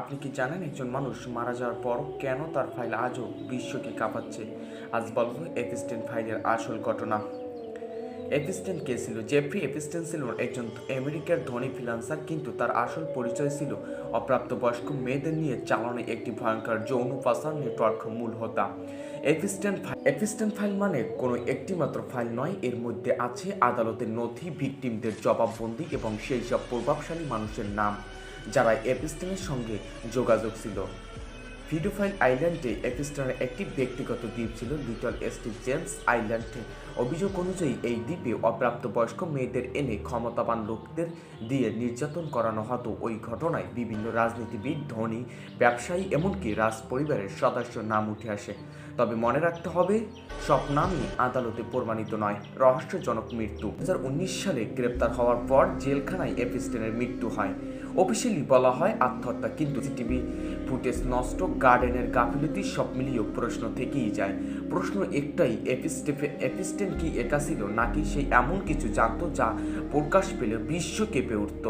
আপনি কি জানেন একজন মানুষ মারা যাওয়ার পর কেন তার ফাইল আজও বিশ্বকে কাঁপাচ্ছে? আজ বলবো এপিস্টেন ফাইলের আসল ঘটনা। এপিস্টেন কে ছিল? জেফ্রি এপিস্টেন ছিল একজন আমেরিকার ধনী ফ্রিল্যান্সার, কিন্তু তার আসল পরিচয় ছিল অপ্রাপ্তবয়স্ক মেয়েদের নিয়ে চালানো একটি ভয়ঙ্কর যৌন পাচার নেটওয়ার্ক মূল হোতা। এপিস্টেন ফাইল মানে কোনো একটি মাত্র ফাইল নয়, এর মধ্যে আছে আদালতের নথি, ভিকটিমদের জবাববন্দি এবং সেই সব প্রভাবশালী মানুষের নাম যারা এপিস্টেনের সঙ্গে যোগাযোগ ছিল। ভিডিওফাইল আইল্যান্ডে এপিস্টেনের একটি ব্যক্তিগত দ্বীপ ছিল, লিটল স্টিভ জেমস আইল্যান্ডে। অভিযোগ অনুযায়ী এই দ্বীপে অপ্রাপ্তবয়স্ক মেয়েদের এনে ক্ষমতাবান লোকদের দিয়ে নির্যাতন করানো হতো। ওই ঘটনায় বিভিন্ন রাজনীতিবিদ, ধনী ব্যবসায়ী, এমনকি রাজ পরিবারের সদস্যর নাম উঠে আসে। তবে মনে রাখতে হবে, সব নামই আদালতে প্রমাণিত নয়। রহস্যজনক মৃত্যু। 2019 সালে গ্রেপ্তার হওয়ার পর জেলখানায় এপিস্টেনের মৃত্যু হয়। অফিসিয়ালি বলা হয় আত্মহত্যা, কিন্তু সিসিটিভি ফুটেজ নষ্ট, গার্ডেনের গাফিলতি, সব মিলিয়েও প্রশ্ন থেকেই যায়। প্রশ্ন একটাই, এপিস্টেন কি একা ছিল, নাকি সে এমন কিছু জানতো যা প্রকাশ পেলে বিশ্ব কেঁপে উঠত?